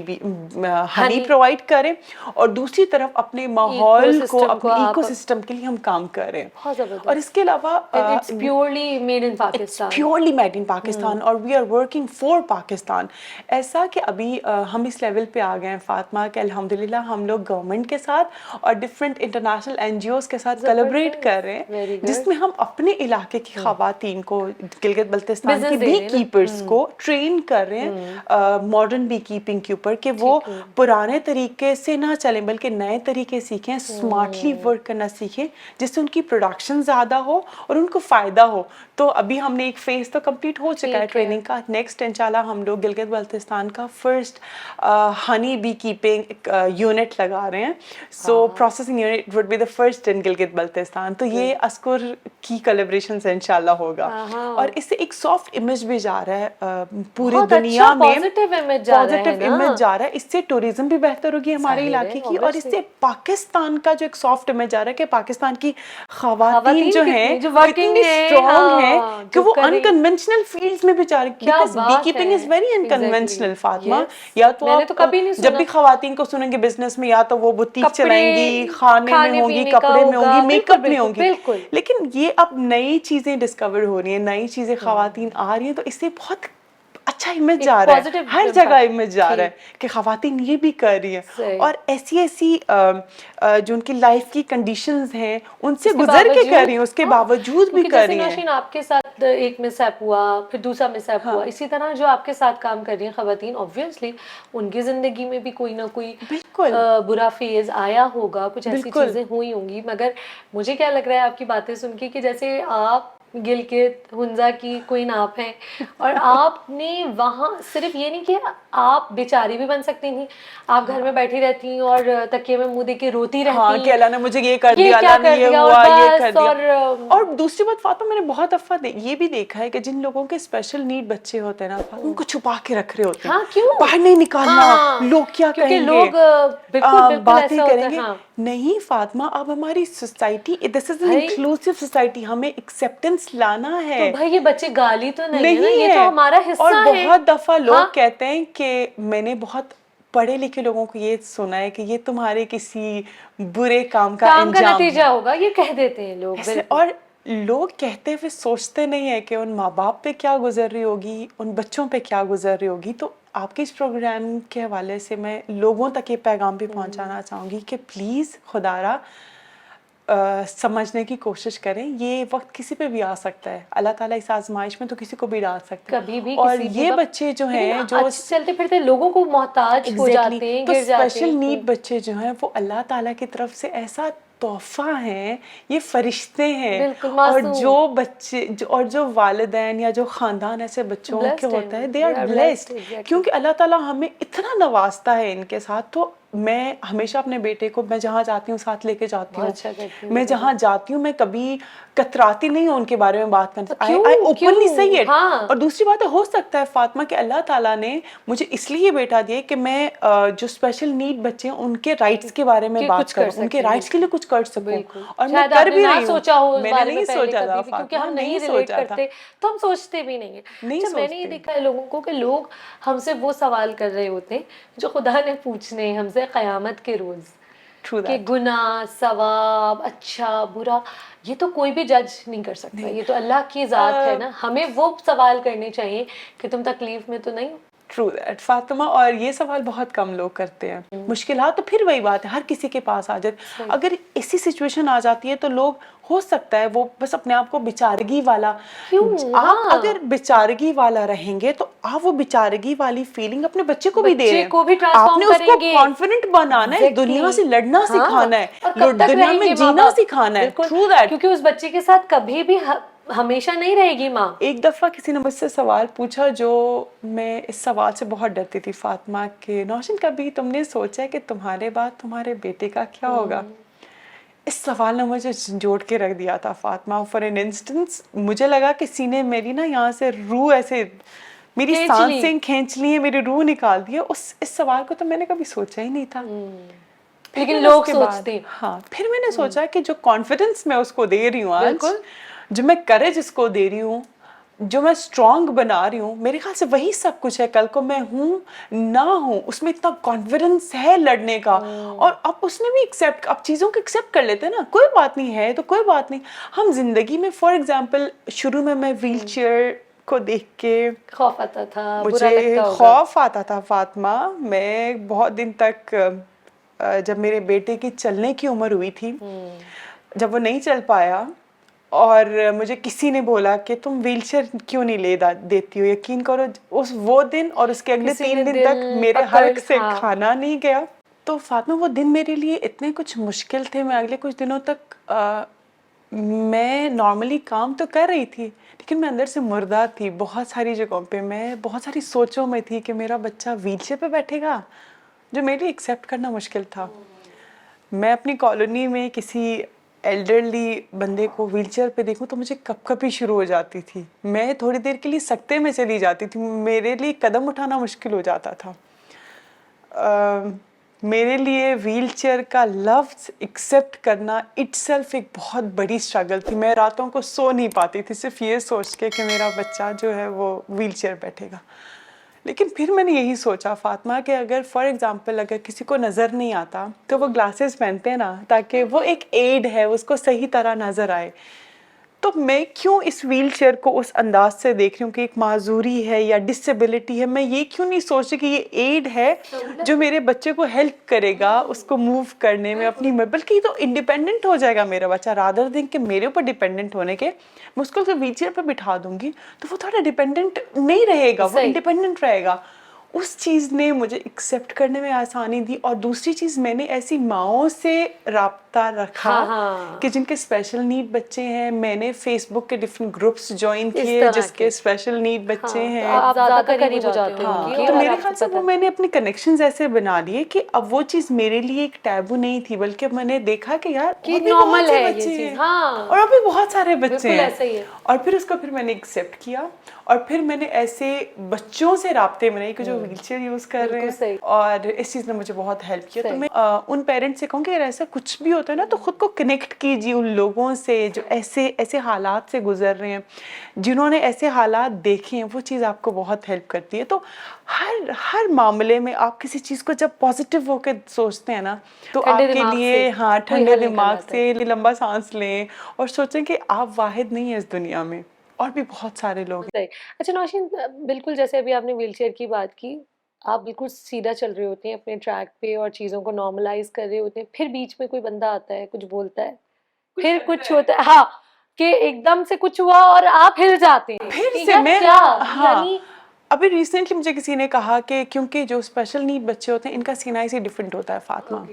हनी प्रोवाइड करें और दूसरी तरफ अपने माहौल को, इकोसिस्टम को अपने आप इकोसिस्टम के लिए हम काम कर रहे हैं। बहुत जबरदस्त। और इसके अलावा it's purely made in Pakistan, purely made in Pakistan और we are working for Pakistan. ऐसा कि अभी हम इस लेवल पे आ गए हैं फातिमा कि अल्हम्दुलिल्लाह हम लोग गवर्नमेंट के साथ और डिफरेंट इंटरनेशनल एनजीओज के साथ कोलैबोरेट कर रहे Very हैं, good. जिसमें हम अपने इलाके की खवातीन को, गिलगित बल्तिस्तान Business की दे बी रहे हैं ना। कीपर्स को ट्रेन कर रहे हैं मॉडर्न बी कीपिंग के ऊपर, कि वो पुराने तरीके से ना चलें बल्कि नए तरीके सीखें, स्मार्टली वर्क करना सीखें, जिससे उनकी प्रोडक्शन ज़्यादा हो और उनको फ़ायदा हो। तो अभी हमने एक फेज तो कंप्लीट हो चुका है ट्रेनिंग का। नेक्स्ट इंशाल्लाह हम लोग गिलगित बल्तिस्तान का first honey bee keeping unit लगा रहे हैं। सो processing unit would be the first in Gilgit Baltistan. तो ये अस्कुर की कोलैबोरेशन से इंशाल्लाह होगा और इससे एक सॉफ्ट इमेज भी जा रहा है पूरी बहुत दुनिया अच्छा में, पॉजिटिव इमेज जा रहा है पॉजिटिव ना। इमेज जा रहा है। इससे टूरिज्म भी बेहतर होगी हमारे जाहिर है, इलाके की और obviously। इससे पाकिस्तान का जो एक सॉफ्ट इमेज जा रहा है कि पाकिस्तान की खवातीन खवातीन जो कितनी हैं जो वो वर्किंग इतनी है, स्ट्रॉन्ग हाँ, हैं कि जो वो कर रही- अनकन्वेंशनल फील्ड्स में भी जा रही, क्या बिकॉज बी बात कीपिंग है, is very unconventional exactly, Fatima. yes। या तो मैंने आप तो कभी नहीं जब सुना। भी खवातीन को सुनेंगे बिजनेस में, या तो वो बुटीक कपड़े, चलाएंगी, खाने में होंगी, पीने का कपड़े में होगा, होंगी, बिल्कुल, मेकअप में बिल्कुल, होंगी। बिल्कुल। लेकिन ये अब नई चीजें डिस्कवर हो रही हैं, नई चीजें खवातीन आ रही हैं, तो इससे बहुत अच्छा इमेज एक जा रहा है, positive हर impact, जगह इमेज जा रहा ठीक। है कि खवातीन ये भी कर रही हैं सही। और ऐसी ऐसी जो उनकी लाइफ की कंडीशंस हैं उनसे उसके गुजर के कर बावजूद- रही हैं, उसके हाँ, बावजूद भी क्योंकि कर जैसे रही हैं। नौशीन आपके साथ एक मिसहैप हुआ, फिर दूसरा मिसहैप हुआ, इसी तरह जो आपके साथ काम कर रही हैं खवातीन, ऑब्वियसली उनकी जिंदगी में भी कोई ना कोई बिल्कुल बुरा फेज आया होगा, कुछ ऐसी बिल्कुल। चीजें हुई होंगी। मगर मुझे क्या लग रहा है आपकी बातें सुन के कि जैसे आप गिलगित हुंजा की क्वीन आप हैं और आपने वहाँ सिर्फ ये नहीं कि आप बेचारी भी बन सकती थी, आप घर में बैठी रहती और तकिए में मुंह दे के रोती रहती, हाँ कि अल्लाह ने मुझे ये कर ये दिया, क्या अल्लाह ने कर ये दिया, हुआ, और ये बस, कर दिया। और और दूसरी बात फातिमा, मैंने बहुत दफा ये भी देखा है कि जिन लोगों के स्पेशल नीड बच्चे होते हैं ना फातिमा, उनको छुपा के रख रहे होते हैं। हाँ, क्यों? बाहर नहीं निकालना, हाँ, लोग क्या क्योंकि कहेंगे, लोग बिल्कुल बिल्कुल बातें ऐसा होता है, करेंगे। हाँ। नहीं फातिमा, अब हमारी सोसाइटी, दिस इज एन भाई- इंक्लूसिव सोसाइटी, हमें एक्सेप्टेंस लाना है। तो भाई ये बच्चे गाली तो नहीं है ना, नहीं ये है। तो हमारा हिस्सा और है। बहुत दफा लोग हाँ। कहते हैं कि मैंने बहुत पढ़े लिखे लोगों को ये सुना है कि ये तुम्हारे किसी बुरे काम का काम का अंजाम नतीजा है। होगा, ये कह देते हैं लोग, ऐसे, बिल्कुल। और लोग कहते हुए सोचते नहीं है कि उन माँ बाप पे क्या गुजर रही होगी, उन बच्चों पे क्या गुजर रही होगी। तो आपके इस प्रोग्राम के हवाले से मैं लोगों तक ये पैगाम भी पहुंचाना चाहूँगी कि प्लीज़ खुदारा समझने की कोशिश करें। ये वक्त किसी पे भी आ सकता है, अल्लाह ताला इस आजमाइश में तो किसी को भी डाल सकता है कभी भी और किसी भी ये वक्त- बच्चे जो लेकिन हैं, जो अच्छे चलते फिरते लोगों को मोहताज हो जाते हैं, तो गिर जाते स्पेशल हैं। नीड बच्चे जो हैं वो अल्लाह ताला की तरफ से ऐसा तोहफा हैं, ये फरिश्ते हैं। बिल्कुल, और मासूम। जो बच्चे और जो वालिदैन या जो ख़ानदान ऐसे बच्चों के Blessed होता है, हैं, they they are are blessed, blessed, exactly। क्योंकि अल्लाह ताला हमें इतना नवाजता है इनके साथ। तो मैं हमेशा अपने बेटे को, मैं जहाँ जाती हूँ साथ लेके जाती हूँ। बहुत अच्छा करती हैं, मैं जहाँ जाती हूँ मैं कभी कतराती नहीं हूँ उनके बारे में बात करने से। क्यों? आई ओपनली क्यों? सही है। हाँ। और दूसरी बात है, हो सकता है फातिमा कि अल्लाह ताला ने मुझे इसलिए बेटा दिया कि मैं जो स्पेशल नीड बच्चे हैं उनके राइट्स के बारे में कि बात कुछ कर करूं, उनके सकें, राइट्स के लिए कुछ कर सकूं। बिल्कुल। और मैं शायद कर आपने भी ना रही हूँ। सोचा हो इस मैंने बारे में नहीं पहले सोचा कभी था भी, क्योंकि फातिमा, हम नहीं रिलेट सोचा था। करते तो हम सोचते भी नहीं है। नहीं अच्छा, मैंने ये सोचते। देखा है लोगों को कि लोग हमसे वो सवाल कर रहे होते हैं जो खुदा ने पूछने हैं हमसे क़यामत के रोज, True कि that. गुनाह, सवाब, अच्छा बुरा, ये तो कोई भी जज नहीं कर सकता, ये तो अल्लाह की ज़ात है ना। हमें वो सवाल करने चाहिए कि तुम तकलीफ में तो नहीं हो। ट्रू दैट फातिमा, और ये सवाल बहुत कम लोग करते हैं। मुश्किलात तो फिर वही बात है, हर किसी के पास आ जाती। अगर ऐसी सिचुएशन आ जाती है तो लोग, हो सकता है वो बस अपने आप को बेचारगी वाला, क्यों? आप हाँ। अगर बेचारगी वाला रहेंगे तो आप वो बेचारगी वाली फीलिंग अपने बच्चे को भी दे रहे हैं। को भी ट्रांसफॉर्म आपने उसको करेंगे। कॉन्फिडेंट बनाना है, Exactly. दुनिया से लड़ना सिखाना है, और कब तक दुनिया में रहेंगे जीना माँ-बाप? सिखाना है। बिल्कुल, ट्रू दैट। क्योंकि उस बच्चे के साथ कभी भी हमेशा नहीं रहेगी माँ। एक दफ़ा किसी ने मुझसे सवाल पूछा, जो मैं इस सवाल से बहुत डरती थी फातिमा, के नौशीन कभी तुमने सोचा है कि तुम्हारे बाद तुम्हारे बेटे का क्या होगा? इस सवाल ने मुझे झंझोड़ के रख दिया था फातिमा। फॉर एन इंस्टेंस मुझे लगा कि सीने मेरी ना यहाँ से रूह ऐसे मेरी खींच ली। सांसें खींच ली है, मेरी रूह निकाल दी है। इस सवाल को तो मैंने कभी सोचा ही नहीं था। फिर लेकिन मैंने लोग उसके बाद- सोचते। हाँ, फिर मैंने सोचा कि जो कॉन्फिडेंस मैं उसको दे रही हूँ आज, बिल्कुल। जो मैं करेज इसको दे रही हूँ, जो मैं स्ट्रांग बना रही हूँ, मेरे ख्याल से वही सब कुछ है। कल को मैं हूँ ना हूँ, उसमें इतना कॉन्फिडेंस है लड़ने का। और अब उसने भी एक्सेप्ट, अब चीज़ों को एक्सेप्ट कर लेते हैं ना, कोई बात नहीं है तो कोई बात नहीं। हम जिंदगी में फॉर एग्जाम्पल शुरू में मैं व्हील चेयर को देख के खौफ आता था, बुरा मुझे लगता होगा। खौफ आता था फातिमा। मैं बहुत दिन तक जब मेरे बेटे की चलने की उम्र हुई थी, जब वो नहीं चल पाया और मुझे किसी ने बोला कि तुम व्हीलचेयर क्यों नहीं देती हो, यकीन करो उस वो दिन और उसके अगले किसी 3 ने दिन दिल तक मेरे पकड़- हल्क से हाँ। खाना नहीं गया। तो फातिमा वो दिन मेरे लिए इतने कुछ मुश्किल थे। मैं अगले कुछ दिनों तक मैं नॉर्मली काम तो कर रही थी, लेकिन मैं अंदर से मुर्दा थी बहुत सारी जगहों पे। मैं बहुत सारी सोचों में थी कि मेरा बच्चा व्हीलचेयर पे बैठेगा, जो मेरे लिए एक्सेप्ट करना मुश्किल था। मैं अपनी कॉलोनी में किसी एल्डरली बंदे को व्हीलचेयर पे देखूं तो मुझे कपकपी शुरू हो जाती थी। मैं थोड़ी देर के लिए सकते में चली जाती थी, मेरे लिए कदम उठाना मुश्किल हो जाता था। मेरे लिए व्हीलचेयर का लफ्ज़ एक्सेप्ट करना इटसेल्फ एक बहुत बड़ी स्ट्रगल थी। मैं रातों को सो नहीं पाती थी सिर्फ ये सोच के कि मेरा बच्चा जो है वो व्हीलचेयर बैठेगा। लेकिन फिर मैंने यही सोचा फातिमा कि अगर फॉर एग्जांपल अगर किसी को नज़र नहीं आता तो वो ग्लासेस पहनते हैं ना, ताकि वो एक एड है, उसको सही तरह नज़र आए। तो मैं क्यों इस व्हीलचेयर को उस अंदाज से देख रही हूँ कि एक माजूरी है या डिसेबिलिटी है। मैं ये क्यों नहीं सोच रही कि ये एड है जो मेरे बच्चे को हेल्प करेगा उसको मूव करने में अपनी में, बल्कि तो इंडिपेंडेंट हो जाएगा मेरा बच्चा। रादर देन कि मेरे ऊपर डिपेंडेंट होने के मैं उसको व्हीलचेयर पर बिठा दूंगी तो वो थोड़ा डिपेंडेंट नहीं रहेगा, वो सही। इंडिपेंडेंट रहेगा। उस चीज़ ने मुझे एक्सेप्ट करने में आसानी दी। और दूसरी चीज़, मैंने ऐसी माओं से राब्ता रखा हाँ। कि जिनके स्पेशल नीड बच्चे हैं। मैंने फेसबुक के डिफरेंट ग्रुप्स ज्वाइन इस किए तरह जिसके के। स्पेशल नीड बच्चे हाँ, हैं। तो आप ज्यादा करीब हो जाते हाँ, होंगे तो और मेरे आपको ख्याल से पता वो मैंने अपने कनेक्शंस ऐसे बना लिए कि अब वो चीज़ मेरे लिए एक टैबू नहीं थी, बल्कि अब मैंने देखा कि यार कि और भी normal बहुत से है ये बच्चे चीज़, हैं। हाँ। और अभी बहुत सारे बच्चे बिल्कुल हैं। ऐसा ही है। और फिर उसको मैंने एक्सेप्ट किया और फिर मैंने ऐसे बच्चों से राब्ते बनाए कि जो व्हीलचेयर यूज़ कर रहे बिल्कुल सही। हैं। और इस चीज़ ने मुझे बहुत हेल्प किया। तो सही। मैं उन पेरेंट्स से कहूँगी अगर ऐसा कुछ भी होता है ना तो खुद को कनेक्ट कीजिए उन लोगों से जो ऐसे ऐसे हालात से गुजर रहे हैं, जिन्होंने ऐसे हालात देखे हैं। वो चीज़ आपको बहुत हेल्प करती है। तो हर मामले में आप किसी चीज़ को जब पॉजिटिव होकर सोचते हैं ना तो ठंडे आपके दिमाग लिए से हाँ कोई ठंडे हल निकल दिमाग आता है। से लंबा सांस लें और सोचें कि आप वाहिद नहीं है इस दुनिया में, और भी बहुत सारे लोग हैं। सही। अच्छा नौशीन, बिल्कुल जैसे अभी आपने व्हीलचेयर की बात की, आप बिल्कुल सीधा चल रहे होते हैं अपने ट्रैक पे और चीज़ों को नॉर्मलाइज कर रहे होते हैं, फिर बीच में कोई बंदा आता है, कुछ बोलता है, फिर कुछ होता है, हाँ, कि एकदम से कुछ हुआ और आप हिल जाते हैं फिर कि से यार मैं क्या, हाँ यानी अभी रिसेंटली मुझे किसी ने कहा कि क्योंकि जो स्पेशल नीड बच्चे होते हैं इनका सीना इसी डिफरेंट होता है फातिमा।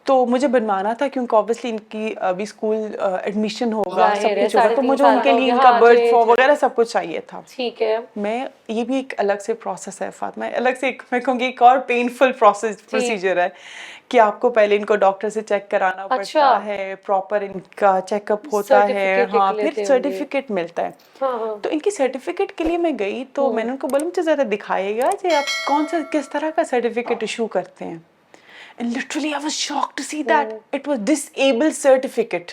तो मुझे बनवाना था क्योंकि ऑब्वियसली इनकी अभी स्कूल एडमिशन होगा, सब जाहिर है, कुछ होगा, तो 3.5 मुझे साल उनके का हो लिए गया, इनका हाँ, बर्थ change फॉर्म है। वगैरह सब कुछ चाहिए था। ठीक है, मैं ये भी एक अलग से प्रोसेस है फातिमा, अलग से मैं कहूँगी एक और पेनफुल प्रोसीजर है कि आपको पहले इनको डॉक्टर से चेक कराना अच्छा। पड़ता है, प्रॉपर इनका चेकअप होता है, Certificate हाँ, लिख फिर लेते होंगे। सर्टिफिकेट मिलता है। हाँ हाँ, तो इनकी सर्टिफिकेट के लिए मैं गई तो मैंने उनको बोला मुझे ज़रा दिखाइएगा कि आप कौन सा किस तरह का सर्टिफिकेट इशू करते हैं। And literally I was shocked to see that it was disable certificate.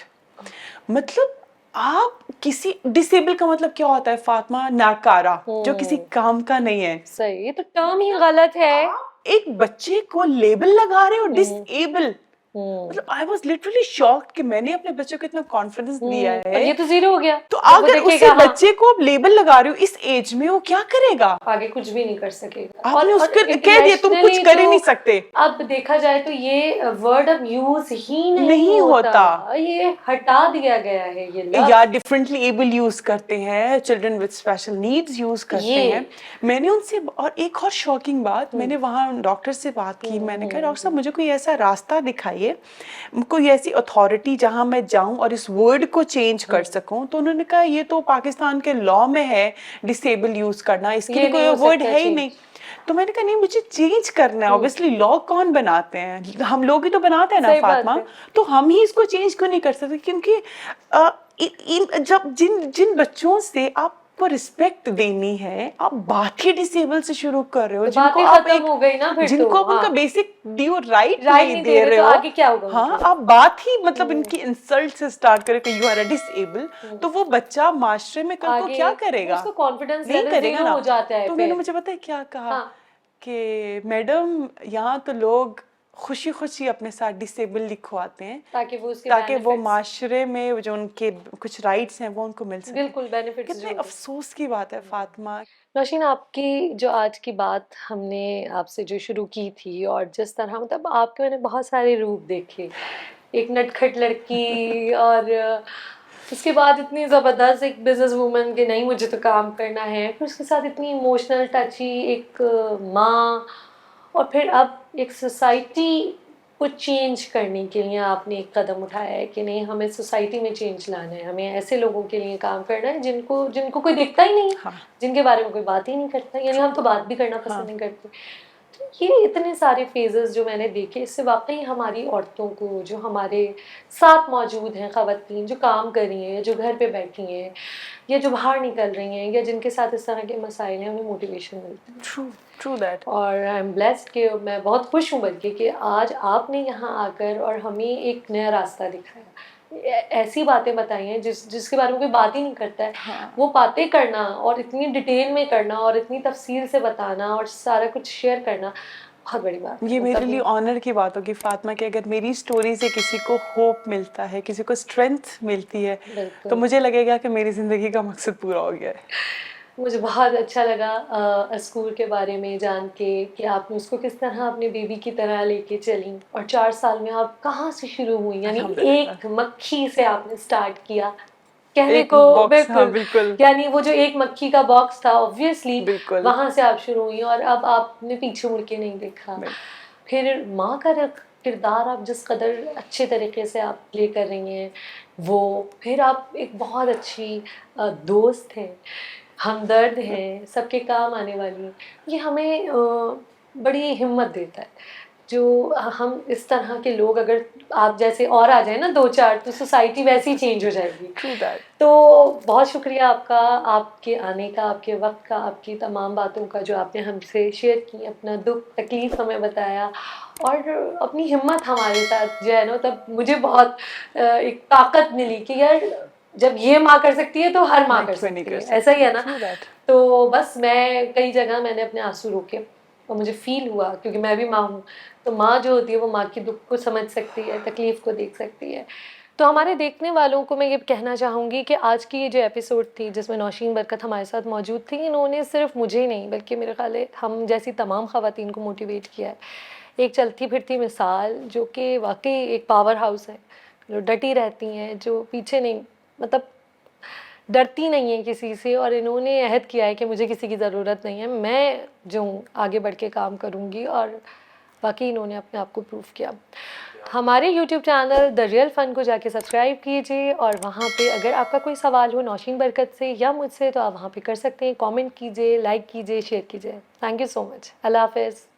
मतलब आप किसी डिसेबल का मतलब क्या होता है फातिमा? नाकारा, जो किसी काम का नहीं है। सही, ये तो टर्म ही गलत है। एक बच्चे को लेबल लगा रहे हो डिसेबल। मतलब आई वाज लिटरली शॉक्ड कि मैंने अपने बच्चे को इतना कॉन्फिडेंस दिया और है। ये तो जीरो हो गया। तो जब वो अगर देखेगा, उसी हाँ, बच्चे को आप लेबल लगा रहे हो इस एज में, वो क्या करेगा? आगे कुछ भी नहीं कर सकेगा। आपने और उसको कह दिया तुम कुछ internationally कर ही तो नहीं सकते। अब देखा जाए तो ये वर्ड अब यूज ही नहीं नहीं होता। ये हटा दिया गया है ये लफ्ज। या डिफरेंटली एबल यूज करते हैं, children with special needs use करते ये। हैं। मैंने उनसे और एक और शॉकिंग बात, मैंने वहाँ डॉक्टर से बात की। मैंने कहा डॉक्टर साहब मुझे कोई ऐसा रास्ता दिखाइए, कोई ऐसी अथॉरिटी जहाँ मैं जाऊँ और इस वर्ड को चेंज कर सकूँ। तो उन्होंने कहा ये तो पाकिस्तान के लॉ में है डिसेबल यूज करना, इसके ये लिए नहीं कोई हो वर्ड सकता है ही change। नहीं। तो मैंने कहा नहीं, मुझे चेंज करना है। ऑब्वियसली लॉ कौन बनाते हैं, हम लोग ही तो बनाते हैं ना सही बात फातिमा। है। तो हम ही इसको चेंज क्यों नहीं कर सकते? क्योंकि जब जिन जिन बच्चों से आपको रिस्पेक्ट देनी है, आप बात ही डिसेबल से शुरू कर रहे हो, तो जिनको बातें आप खत्म हो गई ना फिर जिनको तो, आप उनका हाँ। बेसिक ड्यू राइट राइट नहीं दे रहे तो हो, आगे क्या होगा हाँ, उनके? आप बात ही मतलब इनकी इंसल्ट से स्टार्ट करें कि यू आर अ डिसेबल, तो वो बच्चा माशरे में कल को आगे क्या करेगा? उसका कॉन्फिडेंस नहीं लेवल करेगा 0 ना। हो जाता है तो मैंने फिर। मुझे पता है क्या कहा हाँ। कि मैडम यहाँ तो लोग खुशी खुशी अपने साथ डिसेबल लिखवाते हैं ताकि वो उसके ताकि वो benefits- माशरे में जो उनके कुछ राइट्स हैं वो उनको मिल सके। बिल्कुल बेनिफिट्स कितने जो होते हैं। अफसोस की बात है फातिमा। नौशीन, आपकी जो आज की बात हमने आपसे जो शुरू की थी, और जिस तरह मतलब आपके मैंने बहुत सारे रूप देखे, एक नटखट लड़की और उसके बाद इतनी ज़बरदस्त एक बिजनेस वूमन कि नहीं मुझे तो काम करना है, फिर उसके साथ इतनी इमोशनल टची एक माँ, और फिर अब एक सोसाइटी को चेंज करने के लिए आपने एक कदम उठाया है कि नहीं, हमें सोसाइटी में चेंज लाना है, हमें ऐसे लोगों के लिए काम करना है जिनको जिनको कोई देखता ही नहीं, हाँ। जिनके बारे में कोई बात ही नहीं करता, यानी हम तो बात भी करना पसंद हाँ। नहीं करते। तो ये इतने सारे फेजेस जो मैंने देखे, इससे वाकई हमारी औरतों को, जो हमारे साथ मौजूद हैं ख़वातीन, जो काम कर रही हैं, जो घर पे बैठी हैं, या जो बाहर निकल रही हैं, या जिनके साथ इस तरह के मसाइल हैं, उन्हें मोटिवेशन मिलती है। True true that. और आई एम ब्लेस्ड कि मैं बहुत खुश हूँ बल्कि कि आज आपने यहाँ आकर और हमें एक नया रास्ता दिखाया, ऐसी बातें बताई हैं जिसके बारे में कोई बात ही नहीं करता है। हाँ। वो बातें करना और इतनी डिटेल में करना और इतनी तफसील से बताना और सारा कुछ शेयर करना बहुत बड़ी बात है। ये मेरे मतलब लिए ऑनर की बात होगी फातिमा कि अगर मेरी स्टोरी से किसी को होप मिलता है, किसी को स्ट्रेंथ मिलती है, बिल्कुल। तो मुझे लगेगा कि मेरी ज़िंदगी का मकसद पूरा हो गया है। मुझे बहुत अच्छा लगा स्कूल के बारे में जान के कि आपने उसको किस तरह अपने बेबी की तरह लेके चली, और 4 साल में आप कहाँ से शुरू हुई, यानी अल्हम्दुलिल्लाह। एक मक्खी से आपने स्टार्ट किया कहने एक को। बॉक्स, हाँ बिल्कुल, बिल्कुल यानी वो जो एक मक्खी का बॉक्स था, ऑब्वियसली बिल्कुल वहां से आप शुरू हुई, और अब आपने पीछे मुड़ के नहीं देखा। फिर माँ का किरदार आप जिस कदर अच्छे तरीके से आप प्ले कर रही हैं वो, फिर आप एक बहुत अच्छी दोस्त हैं, हमदर्द हैं, सबके काम आने वाली हैं। ये हमें बड़ी हिम्मत देता है। जो हम इस तरह के लोग अगर आप जैसे और आ जाए ना 2-4, तो सोसाइटी वैसे ही चेंज हो जाएगी। True that. तो बहुत शुक्रिया आपका, आपके आने का, आपके वक्त का, आपकी तमाम बातों का जो आपने हमसे शेयर की, अपना दुख तकलीफ हमें बताया, और अपनी हिम्मत हमारे साथ जो है ना, तब मुझे बहुत एक ताकत मिली कि यार जब ये माँ कर सकती है तो हर माँ कर क्यों नहीं सकती कर है, ऐसा ही है ना। True that. तो बस मैं कई जगह मैंने अपने आंसू रोके और मुझे फील हुआ, क्योंकि मैं भी माँ हूँ, तो माँ जो होती है वो माँ की दुख को समझ सकती है, तकलीफ को देख सकती है। तो हमारे देखने वालों को मैं ये कहना चाहूँगी कि आज की ये जो एपिसोड थी जिसमें नौशीन बरकत हमारे साथ मौजूद थी, इन्होंने सिर्फ मुझे नहीं बल्कि मेरे ख्याल है हम जैसी तमाम ख़वातीन को मोटिवेट किया है। एक चलती फिरती मिसाल जो कि वाकई एक पावर हाउस है, जो डटी रहती हैं, जो पीछे नहीं, मतलब डरती नहीं है किसी से, और इन्होंने अहद किया है कि मुझे किसी की ज़रूरत नहीं है, मैं जो हूँ आगे बढ़ के काम करूँगी, और बाकी इन्होंने अपने आप को प्रूव किया। हमारे YouTube channel the real fun को जाके सब्सक्राइब कीजिए, और वहाँ पे अगर आपका कोई सवाल हो नौशीन बरकत से या मुझसे तो आप वहाँ पे कर सकते हैं, कमेंट कीजिए, लाइक कीजिए, शेयर कीजिए। Thank you so much. अल्लाह हाफ़िज़।